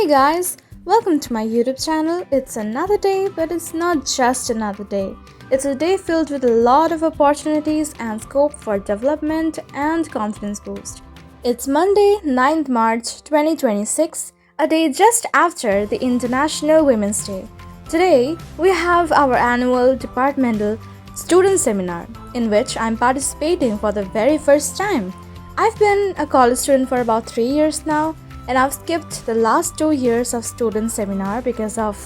Hey guys, welcome to my YouTube channel. It's another day, but it's not just another day. It's a day filled with a lot of opportunities and scope for development and confidence boost. It's Monday, 9th March 2026, a day just after the International Women's Day. Today, we have our annual Departmental Students Seminar, in which I'm participating for the very first time. I've been a college student for about 3 years now, and I've skipped the last 2 years of student seminar because of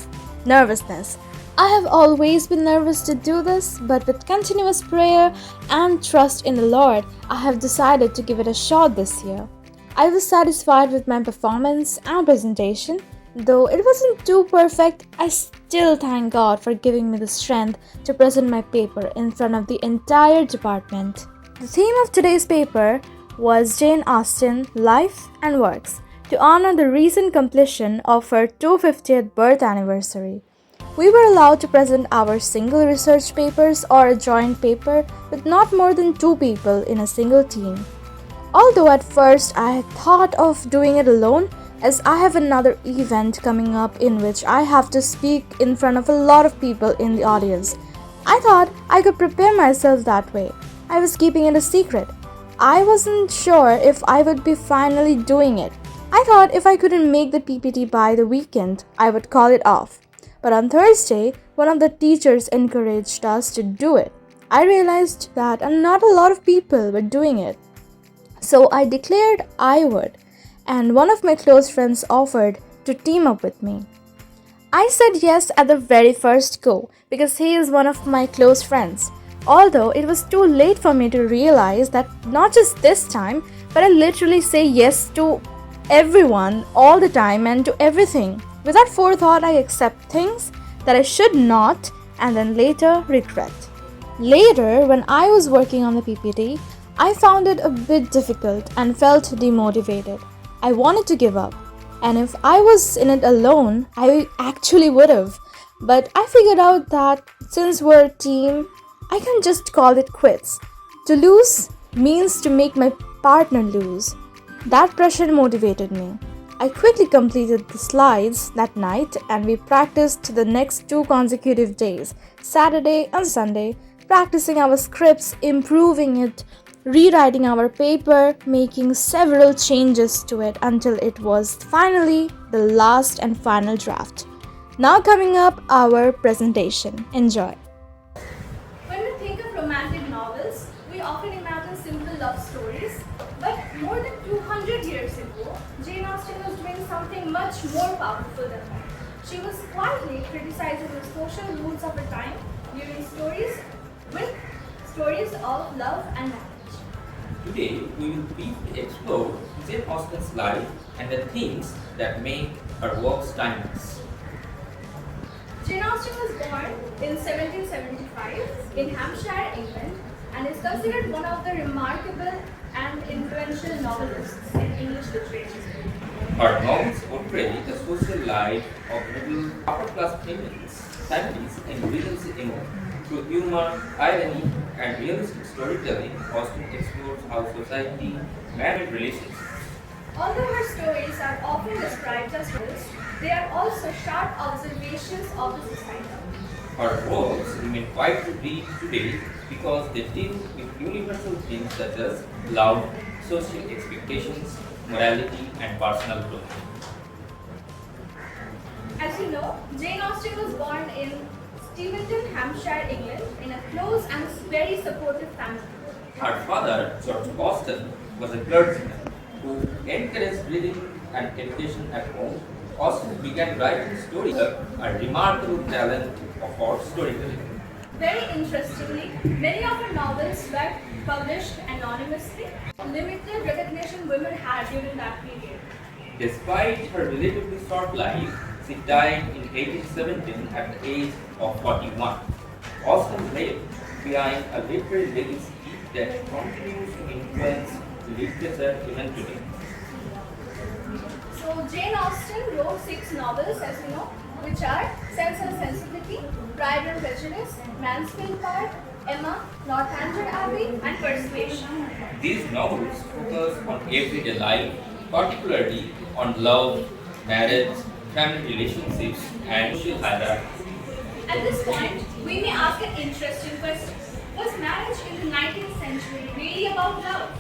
nervousness. I have always been nervous to do this, but with continuous prayer and trust in the Lord, I have decided to give it a shot this year. I was satisfied with my performance and presentation. Though it wasn't too perfect, I still thank God for giving me the strength to present my paper in front of the entire department. The theme of today's paper was Jane Austen, Life and Works, to honor the recent completion of her 250th birth anniversary. We were allowed to present our single research papers or a joint paper with not more than 2 people in a single team. Although at first I had thought of doing it alone, as I have another event coming up in which I have to speak in front of a lot of people in the audience. I thought I could prepare myself that way. I was keeping it a secret. I wasn't sure if I would be finally doing it. I thought if I couldn't make the PPT by the weekend, I would call it off. But on Thursday, one of the teachers encouraged us to do it. I realized that not a lot of people were doing it. So I declared I would, and one of my close friends offered to team up with me. I said yes at the very first go because he is one of my close friends. Although it was too late for me to realize that not just this time, but I literally say yes to everyone all the time and to everything. Without forethought, I accept things that I should not and then later regret. Later, when I was working on the PPT, I found it a bit difficult and felt demotivated. I wanted to give up. And if I was in it alone, I actually would have. But I figured out that since we're a team, I can just call it quits. To lose means to make my partner lose. That pressure motivated me. I quickly completed the slides that night and we practiced the next 2 consecutive days, Saturday and Sunday, practicing our scripts, improving it, rewriting our paper, making several changes to it until it was finally the last and final draft. Now coming up, our presentation. Enjoy. When we think of romantic novels, we often imagine simple love stories. But more than 200 years ago, Jane Austen was doing something much more powerful than that. She was quietly criticizing the social rules of her time, giving stories of love and marriage. Today, we will briefly explore Jane Austen's life and the themes that make her works timeless. Jane Austen was born in 1775 in Hampshire, England, and is considered one of the remarkable and influential novelists in English literature. Her novels portray the social life of middle upper-class families in Regency England. Through humor, irony, and realistic storytelling, Austen explores how society managed relationships. Although her stories are often described as tales, they are also sharp observations of the society. Her works remain quite to read today because they deal with universal themes such as love, social expectations, morality, and personal growth. As you know, Jane Austen was born in Steventon, Hampshire, England, in a close and very supportive family. Her father, George Austen, was a clergyman who encouraged reading and education at home. Austen began writing stories, a remarkable talent for storytelling. Very interestingly, many of her novels were published anonymously, limited recognition women had during that period. Despite her relatively short life, she died in 1817 at the age of 41. Austen left behind a literary legacy that continues to influence literature even today. So Jane Austen wrote 6 novels, as you know, which are Sense and Sensibility, Pride and Prejudice, Mansfield Park, Emma, Northanger Abbey, and Persuasion. These novels focus on everyday life, particularly on love, marriage, family relationships, and social hierarchy. At this point, we may ask an interesting question. Was marriage in the 19th century really about love?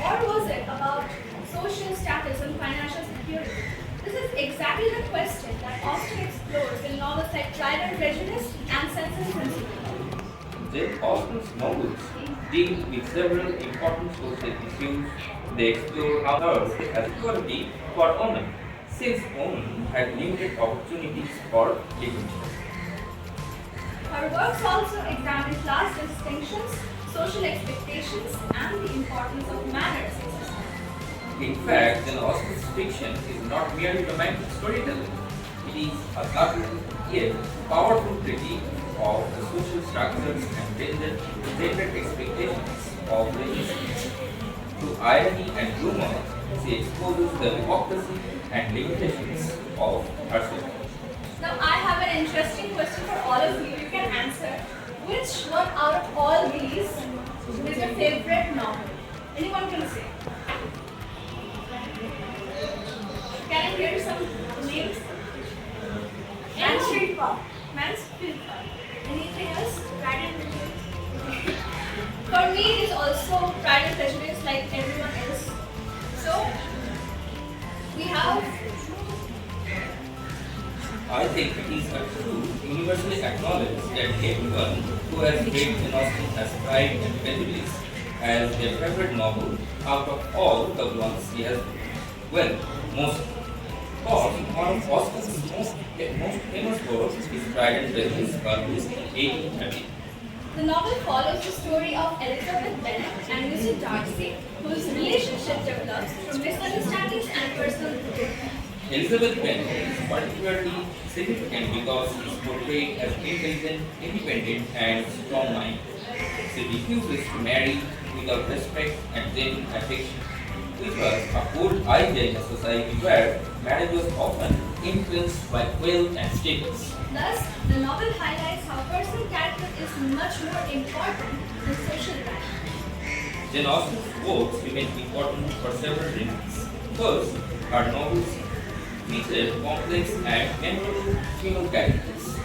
Or was it about social status and financial security? This is exactly the question that Austen explores in novels like Pride and Prejudice and Sense and Sensibility. Jane Austen's novels deal with several important social issues. They explore how earth has equality for women, since women had limited opportunities for living. Her works also examine class distinctions, social expectations, and the importance of manners in society. In fact, Jane Austen's fiction is not merely romantic storytelling. It is a subtle yet powerful critique of the social structures and gender expectations of relationships. Through irony and humor, she exposes the hypocrisy and limitations of herself. Now, I have an interesting question for all of you. You can answer. Which one out of all these is your favorite novel? Anyone can say. Can I hear some names? Mansfield Park. Mansfield Park. Anything else? Pride and Prejudice. For me, it is also Pride and Prejudice, like everyone else. So, we have. I think it is a true universally acknowledged that everyone who has read Jane Austen has Pride and Prejudice as their favorite novel out of all the ones she has well, most because one of Austen's most famous works is Pride and Prejudice published in 1830. The novel follows the story of Elizabeth Bennet and Mr. Darcy, whose relationship develops from misunderstandings and personal growth. Elizabeth Bennet is particularly significant because she is portrayed as intelligent, independent, and strong-minded. She refuses to marry without respect and genuine affection, which was a old idea in a society where marriage was often influenced by wealth and status. Thus, the novel highlights how personal character is much more important than social rank. Jane Austen's works remain important for several reasons. First, her novels feature complex and memorable female characters.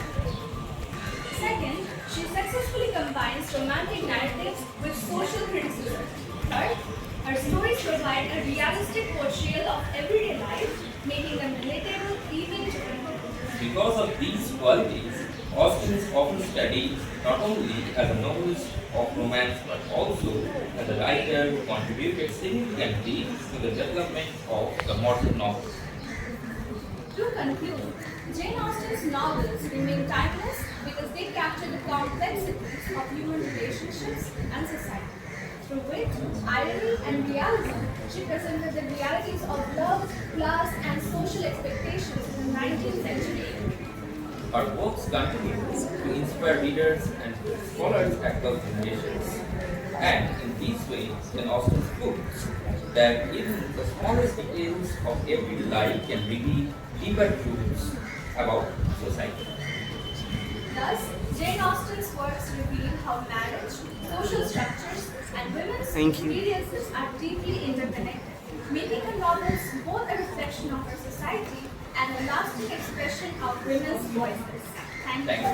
Second, she successfully combines romantic narratives with social criticism. Third, her stories provide a realistic portrayal of everyday life, making them relatable even to women. Because of these qualities, Austen is often studied not only as a novelist of romance but also as a writer who contributed significantly to the development of the modern novel. To conclude, Jane Austen's novels remain timeless because they capture the complexities of human relationships and society. Through wit, irony, and realism, she presented the realities of love, class, and social expectations in the 19th century. Her works continue to inspire readers and scholars across generations. And in these ways, Jane Austen's books that even the smallest details of everyday life can reveal deeper truths about society. Thus, Jane Austen's works reveal how marriage, social structures, and women's experiences are deeply interconnected, making her novels both a reflection of our society and a lasting expression of women's voices. Thank Thank you.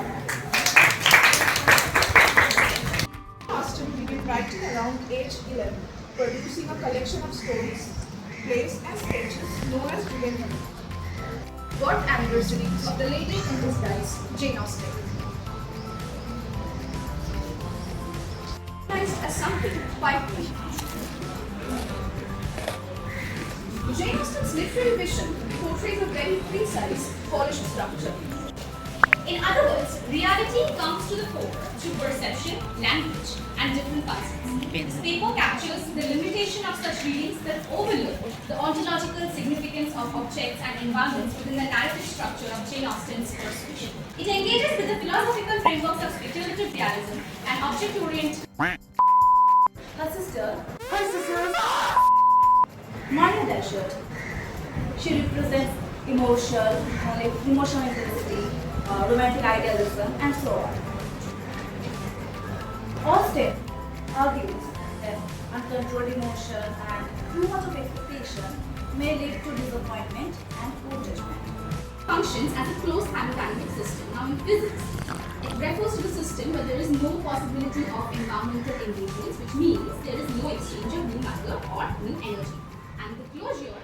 you. Austen began writing around age 11, producing a collection of stories, plays, and sketches known as Julian. What anniversary of the lady in disguise, Jane Austen? Recognized as something quite new. Jane Austen's literary vision portrays a very precise, polished structure. In other words, reality comes to the fore through perception, language, and different puzzles. This paper captures the limitation of such readings that overlook the ontological significance of objects and environments within the narrative structure of Jane Austen's persuasion. It engages with the philosophical frameworks of speculative realism and object-oriented. Her sister, Maya Dashwood. She represents emotional intensity, romantic idealism, and so on. Austen argues that uncontrolled emotion and too much of expectation may lead to disappointment and poor judgment. Functions as a closed thermodynamic system. Now in physics, it refers to the system where there is no possibility of environmental ingredients, which means there is no exchange of new matter or new energy. And the closure